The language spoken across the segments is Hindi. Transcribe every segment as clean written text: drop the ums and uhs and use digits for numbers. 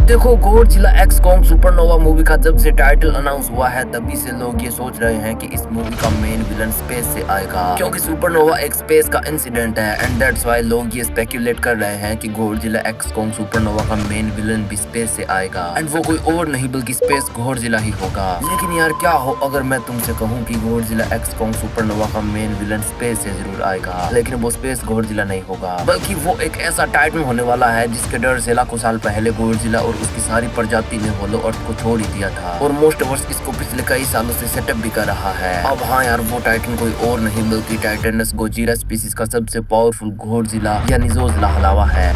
देखो, Godzilla x Kong supernova movie का जब से टाइटल अनाउंस हुआ है तभी से लोग ये सोच रहे हैं कि इस मूवी का मेन विलन स्पेस से आएगा, क्योंकि सुपरनोवा एक स्पेस का इंसिडेंट है एंड दैट्स व्हाई लोग ये स्पेक्युलेट कर रहे हैं कि गॉडजिला एक्स कॉन्ग सुपरनोवा का मेन विलन भी स्पेस से आएगा एंड वो कोई और नहीं बल्कि स्पेस गॉडजिला ही होगा। लेकिन यार क्या हो अगर मैं तुमसे कहूँ कि गॉडजिला एक्स कॉन्ग सुपरनोवा का मेन विलन स्पेस से जरूर आएगा, लेकिन वो स्पेस गॉडजिला नहीं होगा बल्कि वो एक ऐसा टाइटन होने वाला है जिसके डर से लाखों साल पहले गॉडजिला और उसकी सारी प्रजाति ने होलो अर्थ को छोड़ ही दिया था और मोस्ट वर्ष इसको पिछले कई सालों से सेटअप भी कर रहा है। अब हाँ यार, वो टाइटन कोई और नहीं बल्कि टाइटनस गोजिरा स्पीसीज का सबसे पावरफुल गॉडजिला यानी जोजिला हलावा है।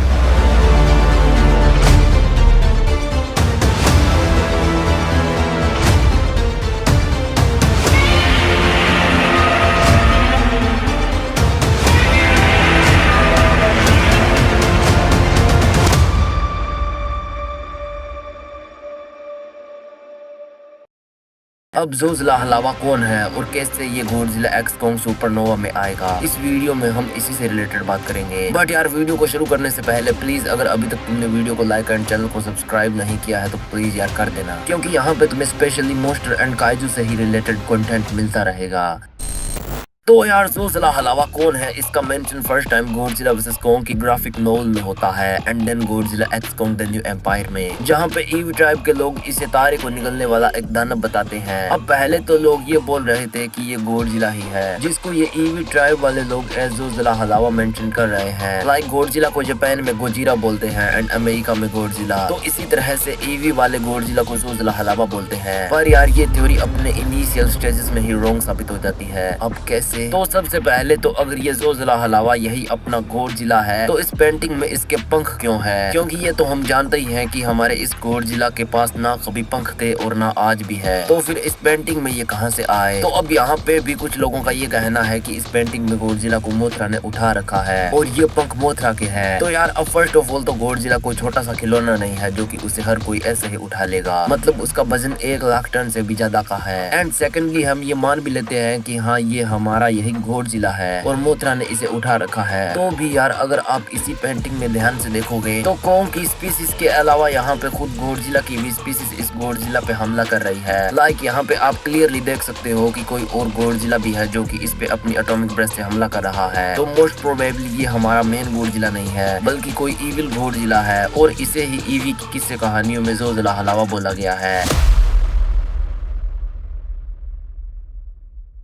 अब जोजिला हलावा कौन है और कैसे ये गॉडजिला एक्स कॉन्ग सुपरनोवा में आएगा, इस वीडियो में हम इसी से रिलेटेड बात करेंगे। बट यार वीडियो को शुरू करने से पहले प्लीज अगर अभी तक तुमने वीडियो को लाइक एंड चैनल को सब्सक्राइब नहीं किया है तो प्लीज यार कर देना, क्योंकि यहाँ पे तुम्हें स्पेशली मोस्टर एंड काइजू से ही रिलेटेड कंटेंट मिलता रहेगा। तो यार जोजिला हलावा कौन है, इसका mention first time Godzilla versus Kong की ग्राफिक नोवेल में होता है and then Godzilla x Kong the new empire में, जहाँ पे ईवी ट्राइब के लोग इसे तारे को निकलने वाला एक दानव बताते हैं। अब पहले तो लोग ये बोल रहे थे कि ये गॉडजिला ही है जिसको ये ईवी ट्राइब वाले लोग एज जोजिला हलावा मेंशन कर रहे हैं। लाइक गॉडजिला को जापान में गोजिरा बोलते हैं एंड अमेरिका में गॉडजिला, तो इसी तरह से ईवी वाले गॉडजिला को जोजिला हलावा बोलते हैं। पर यार ये थ्योरी अपने इनिशियल स्टेजेस में ही रॉन्ग साबित हो जाती है। अब कैसे? तो सबसे पहले तो अगर ये जोजिला हलावा यही अपना गॉडजिला है तो इस पेंटिंग में इसके पंख क्यों है? क्योंकि ये तो हम जानते ही हैं कि हमारे इस गॉडजिला के पास ना कभी पंख थे और ना आज भी है, तो फिर इस पेंटिंग में ये कहां से आए? तो अब यहाँ पे भी कुछ लोगों का ये कहना है कि इस पेंटिंग में गॉडजिला को मोथरा ने उठा रखा है और ये पंख मोथरा के हैं। तो यार अब फर्स्ट ऑफ ऑल तो गॉडजिला कोई छोटा सा खिलौना नहीं है जो कि उसे हर कोई ऐसे ही उठा लेगा, मतलब उसका वजन 1 लाख टन से भी ज्यादा का है। एंड सेकेंडली हम ये मान भी लेते हैं कि हाँ ये हमारा यही गॉडजिला है और मोथरा ने इसे उठा रखा है। तो भी यार अगर आप इसी पेंटिंग में ध्यान से देखोगे तो कॉन्ग की स्पीसीज के अलावा यहाँ पे खुद गॉडजिला की भी स्पीसीज इस गॉडजिला पे हमला कर रही है। लाइक यहाँ पे आप क्लियरली देख सकते हो कि कोई और गॉडजिला भी है जो कि इस पे अपनी एटॉमिक ब्रेथ से हमला कर रहा है। तो मोस्ट प्रोबेबली ये हमारा मेन गॉडजिला नहीं है बल्कि कोई इविल गॉडजिला है और इसे ही ईवी की किस्से कहानियों में जोजिला हलावा बोला गया है।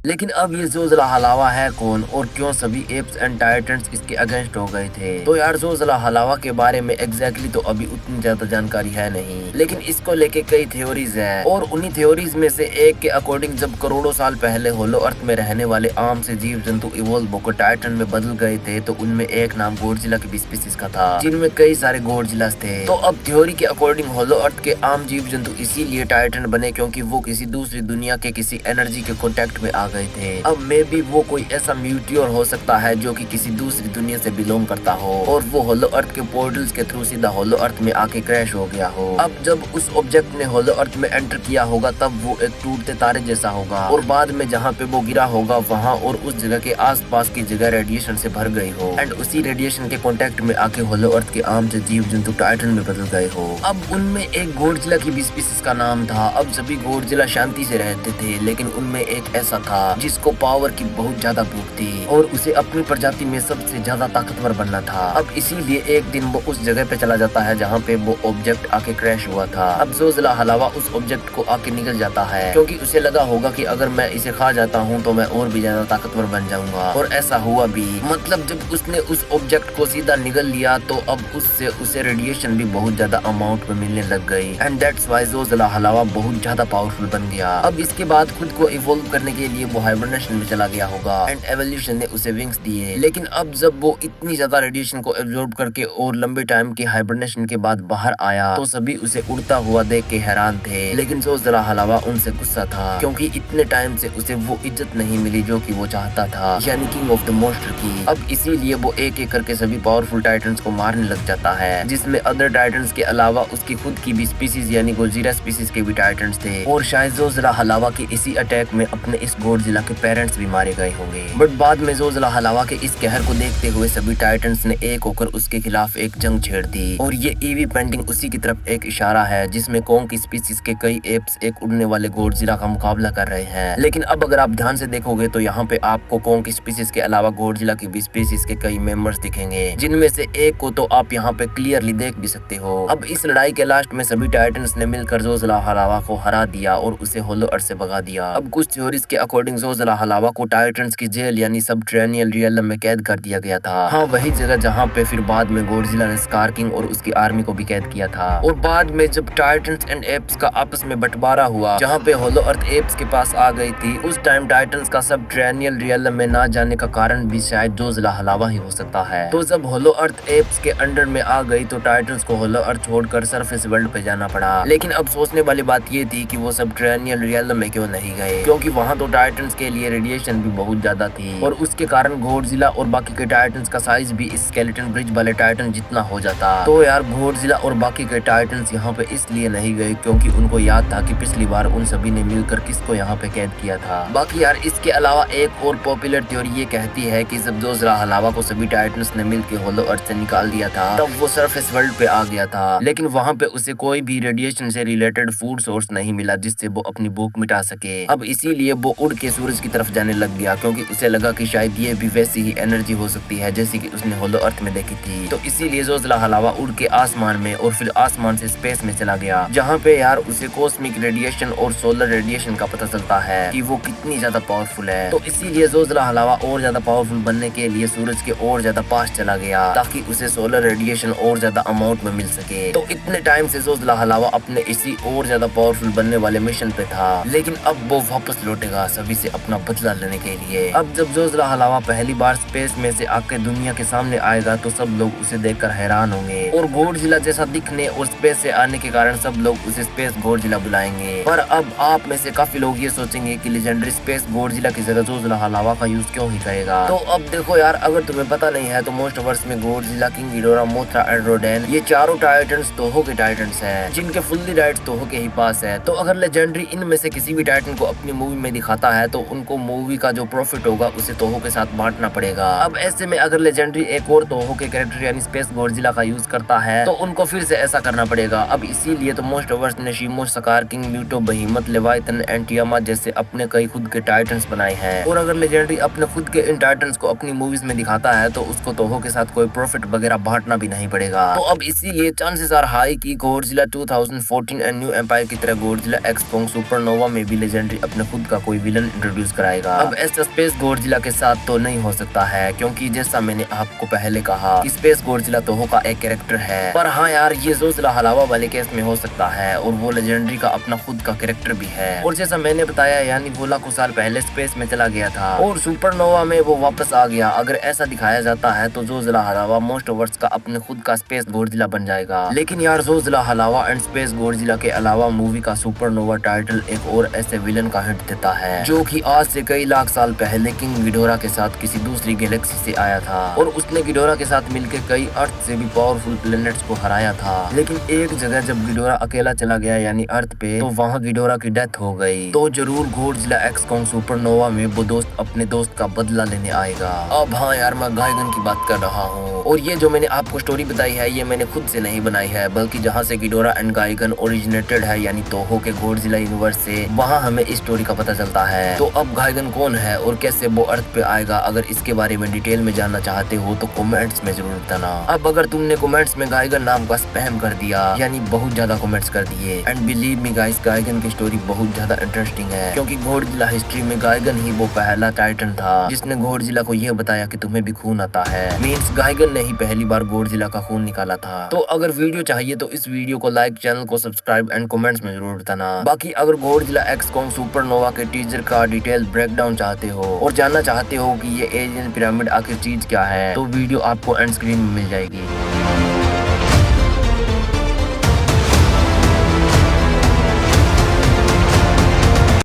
लेकिन अब ये जोजिला हलावा है कौन और क्यों सभी एप्स एंड टाइटन्स इसके अगेंस्ट हो गए थे? तो यार जोजिला हलावा के बारे में एग्जैक्टली तो अभी उतनी ज्यादा जानकारी है नहीं, लेकिन इसको लेके कई थ्योरीज हैं और उन्हीं थ्योरीज में से एक के अकॉर्डिंग जब करोड़ों साल पहले होलो अर्थ में रहने वाले आम से जीव जंतु इवॉल्व होकर टाइटन में बदल गए थे तो उनमें एक नाम गॉडजिला की भी स्पीसीज का था जिनमें कई सारे गॉडजिलास थे। तो अब थ्योरी के अकॉर्डिंग होलो अर्थ के आम जीव जंतु इसीलिए टाइटन बने क्योंकि वो किसी दूसरी दुनिया के किसी एनर्जी के कॉन्टेक्ट में आ गए थे। अब मे बी वो कोई ऐसा म्यूटियोर हो सकता है जो कि किसी दूसरी दुनिया से बिलोंग करता हो और वो होलो अर्थ के पोर्टल्स के थ्रू सीधा होलो अर्थ में आके क्रैश हो गया हो। अब जब उस ऑब्जेक्ट ने होलो अर्थ में एंटर किया होगा तब वो एक टूटते तारे जैसा होगा और बाद में जहाँ पे वो गिरा होगा वहाँ और उस जगह के आसपास की जगह रेडिएशन से भर गई हो एंड उसी रेडिएशन के कॉन्टेक्ट में आके होलो अर्थ के आम से जीव जंतु टाइटन में बदल गए हो। अब उनमें एक गॉडजिला की भी स्पीसीज का नाम था। अब सभी गॉडजिला शांति से रहते थे लेकिन उनमें एक ऐसा था जिसको पावर की बहुत ज्यादा भूख थी और उसे अपनी प्रजाति में सबसे ज्यादा ताकतवर बनना था। अब इसीलिए एक दिन वो उस जगह पे चला जाता है जहाँ पे वो ऑब्जेक्ट आके क्रैश हुआ था। अब जोजिला हलावा उस ऑब्जेक्ट को आके निकल जाता है क्योंकि उसे लगा होगा कि अगर मैं इसे खा जाता हूँ तो मैं और भी ज्यादा ताकतवर बन जाऊंगा और ऐसा हुआ भी। मतलब जब उसने उस ऑब्जेक्ट को सीधा निगल लिया तो अब उससे उसे रेडिएशन भी बहुत ज्यादा अमाउंट में मिलने लग गई एंड दैट्स व्हाई जोजिला हलावा बहुत ज्यादा पावरफुल बन गया। अब इसके बाद खुद को इवॉल्व करने के लिए वो हाइबरनेशन में चला गया होगा एंड एवोल्यूशन ने उसे विंग्स दिए। लेकिन अब जब वो इतनी ज्यादा रेडिएशन को एब्जॉर्ब करके और लंबे टाइम के हाइबरनेशन के बाद बाहर आया तो सभी उसे उड़ता हुआ देख के हैरान थे। लेकिन जोजिला हलावा उनसे गुस्सा था क्योंकि इतने टाइम से उसे वो इज्जत नहीं मिली जो कि वो चाहता था, यानी किंग ऑफ द मोस्टर की। अब इसीलिए वो एक एक करके सभी पावरफुल टाइटन्स को मारने लग जाता है जिसमें अदर टाइटन्स के अलावा उसकी खुद की भी स्पीसीज यानी गोजिरा स्पीसीज के भी टाइटन्स थे और शायद जोजिला हलावा के इसी अटैक में अपने इस गोडजिला के पेरेंट्स भी मारे गए होंगे। बट बाद में जोजिला हलावा के इस कहर को देखते हुए सभी टाइटन्स ने एक होकर उसके खिलाफ एक जंग छेड़ दी और ये ईवी पेंटिंग उसी की तरफ एक इशारा है जिसमें कोंग की स्पीसीज के कई एप्स एक उड़ने वाले गोडजिला का मुकाबला कर रहे हैं। लेकिन अब अगर आप ध्यान से देखोगे तो यहाँ पे आपको कोंग की स्पीसीज के अलावा गोडजिला की भी स्पीसीज के कई मेंबर्स दिखेंगे, जिनमें से एक को तो आप यहाँ पे क्लियरली देख भी सकते हो। अब इस लड़ाई के लास्ट में सभी टाइटन्स ने मिलकर जोजिला हलावा को हरा दिया और उसे होलो अर्थ से भगा दिया। अब कुछ थ्योरीज के अकॉर्डिंग जोजिला हलावा को टाइटन्स की जेल यानी सबटेरेनियन रियलम में कैद कर दिया गया था। हाँ, वही जगह जहाँ पे फिर बाद में गोडजिला ने स्कार किंग और उसकी आर्मी को भी कैद किया था। और बाद में जब टाइटन्स एंड एप्स का आपस में बंटवारा हुआ, जहाँ पे होलो अर्थ एप्स के पास आ गई थी, उस टाइम टाइटन्स का सबटेरेनियन रियलम में ना जाने का कारण भी शायद जोजिला हलावा ही हो सकता है। तो जब होलो अर्थ एप्स के अंडर में आ गई तो टाइटन्स को होलो अर्थ छोड़कर सरफेस वर्ल्ड पे जाना पड़ा। लेकिन अब सोचने वाली बात ये थी कि वो सबटेरेनियन रियलम में क्यों नहीं गए, क्योंकि वहाँ तो टाइटन्स के लिए रेडिएशन भी बहुत ज्यादा थी और उसके कारण गोडजिला और बाकी के टाइटन्स का साइज भी इस स्केलेटन ब्रिज वाले टाइटन जितना हो जाता। तो यार गोडजिला और बाकी के टाइटन्स यहाँ पे इसलिए नहीं गए क्योंकि उनको याद था कि पिछली बार उन सभी ने मिलकर किसको यहाँ पे कैद किया था। बाकी यार इसके अलावा एक और पॉपुलर थ्योरी ये कहती है कि जब जोजिला हलावा को सभी टाइटन्स ने मिलकर होलो अर्थ से निकाल दिया था तब वो सरफेस वर्ल्ड पे आ गया था, लेकिन वहाँ पे उसे कोई भी रेडिएशन से रिलेटेड फूड सोर्स नहीं मिला जिससे वो अपनी भूख मिटा सके। अब इसीलिए वो उड़ के सूरज की तरफ जाने लग गया क्योंकि उसे लगा कि शायद ये भी वैसी ही एनर्जी हो सकती है जैसी कि उसने होलो अर्थ में देखी थी। तो इसीलिए जोजिला हलावा उड़ के आसमान में और फिर आसमान से स्पेस में चला गया, जहाँ पे यार उसे कॉस्मिक रेडिएशन और सोलर रेडिएशन का पता चलता है कि वो कितनी ज्यादा पावरफुल है। तो इसीलिए जोजिला हलावा और ज्यादा पावरफुल बनने के लिए सूरज के और ज्यादा पास चला गया ताकि उसे सोलर रेडिएशन और ज्यादा अमाउंट में मिल सके। तो इतने टाइम से जोजिला हलावा अपने इसी और ज्यादा पावरफुल बनने वाले मिशन पे था, लेकिन अब वो वापस लौटेगा सभी से अपना बदला लेने के लिए। अब जब जोजिला हलावा पहली बार स्पेस में से आके दुनिया के सामने आएगा तो सब लोग उसे देखकर हैरान होंगे और गोडजिला जैसा दिखने और स्पेस से आने के कारण सब लोग उसे स्पेस गोडजिला बुलाएंगे। पर अब आप में से काफी लोग ये सोचेंगे कि लेजेंडरी स्पेस गोडजिला की जगह जोजिला हलावा का यूज क्यों ही करेगा। तो अब देखो यार, अगर तुम्हें पता नहीं है तो मोस्ट वर्स में Godzilla, king Ghidorah, Mothra and rodent ये चारों टाइटन्स तोहो के टाइटन्स हैं, जिनके फुल्ली राइट्स तोहो के ही पास है। तो अगर लेजेंडरी इनमें से किसी भी टाइटन को अपनी मूवी में दिखाता है तो उनको मूवी का जो प्रॉफिट होगा उसे तोहो के साथ बांटना पड़ेगा। अब ऐसे में अगर लेजेंडरी एक और तोहो के कैरेक्टर यानी स्पेस गोडजिला का यूज करता है तो उनको फिर से ऐसा करना पड़ेगा। अब इसीलिए तो मोस्ट वर्स ने शिमो, सकार किंग, म्यूटो, बहीमत, लेवाइथन एंड टियामा जैसे अपने कई खुद के टाइटन्स बनाए हैं। और अगर लेजेंडरी अपने खुद के इन टाइटन्स को अपनी मूवीज में दिखाता है तो उसको तोहो के साथ कोई प्रॉफिट वगैरह बांटना भी नहीं पड़ेगा। तो अब इसीलिए चांसेस आर हाई कि गोडजिला 2014 एंड न्यू एम्पायर की तरह गोडजिला एक्स कोंग सुपरनोवा में भी लेजेंडरी अपने खुद का कोई विलन इंट्रोड्यूस कराएगा। अब ऐसा स्पेस गोडजिला के साथ तो नहीं हो सकता है क्योंकि जैसा मैंने आपको पहले कहा कि स्पेस गोडजिला तोहो का एक कैरेक्टर है। पर हाँ यार, ये जोजिला हलावा वाले केस में हो सकता है और वो लेजेंडरी का अपना खुद का कैरेक्टर भी है। और जैसा मैंने बताया यानी वो लाखों साल पहले स्पेस में चला गया था और सुपरनोवा में वो वापस आ गया। अगर ऐसा दिखाया जाता है तो जोजिला हलावा मोस्ट वर्स का अपने खुद का स्पेस गोडजिला बन जाएगा। लेकिन यार जोजिला हलावा एंड स्पेस गोडजिला के अलावा मूवी का सुपरनोवा टाइटल एक और ऐसे विलन का हिंट देता है जो कि आज से कई लाख साल पहले किंग गिडोरा के साथ किसी दूसरी गैलेक्सी से आया था और उसने गिडोरा के साथ मिलकर कई अर्थ से भी पावरफुल प्लैनेट्स को हराया था। लेकिन एक जगह जब गिडोरा अकेला चला गया यानी अर्थ पे तो वहाँ गिडोरा की डेथ हो गई। तो जरूर गोडजिला एक्स कोंग सुपरनोवा में वो दोस्त अपने दोस्त का बदला लेने आएगा। अब हाँ यार, मैं गाइगन की बात कर रहा हूँ और ये जो मैंने आपको स्टोरी बताई है ये मैंने खुद से नहीं बनाई है, बल्कि जहाँ से गिडोरा एंड गाइगन ओरिजिनेटेड है यानी तोहो के गोडजिला यूनिवर्स से, वहाँ हमें इस स्टोरी का पता चलता है। तो अब गाइगन कौन है और कैसे वो अर्थ पे आएगा, अगर इसके बारे में डिटेल में जानना चाहते हो तो कमेंट्स में जरूर बताना। अब अगर तुमने कमेंट्स में गाइगन नाम का स्पैम कर दिया यानी बहुत ज्यादा कमेंट्स कर दिए, एंड बिलीव मी गाइस, गाइगन की स्टोरी बहुत ज्यादा इंटरेस्टिंग है क्योंकि गोडजिला हिस्ट्री में गाइगन ही वो पहला टाइटन था जिसने गोडजिला को यह बताया कि तुम्हें भी खून आता है। मींस गाइगन ने ही पहली बार गोडजिला का खून निकाला था। तो अगर वीडियो चाहिए तो इस वीडियो को लाइक, चैनल को सब्सक्राइब एंड कमेंट्स में जरूर बताना। बाकी अगर गोडजिला एक्स कोंग सुपरनोवा के टीजर का डिटेल ब्रेकडाउन चाहते हो और जानना चाहते हो कि ये एलियन पिरामिड आखिर चीज क्या है तो वीडियो आपको एंड स्क्रीन में मिल जाएगी।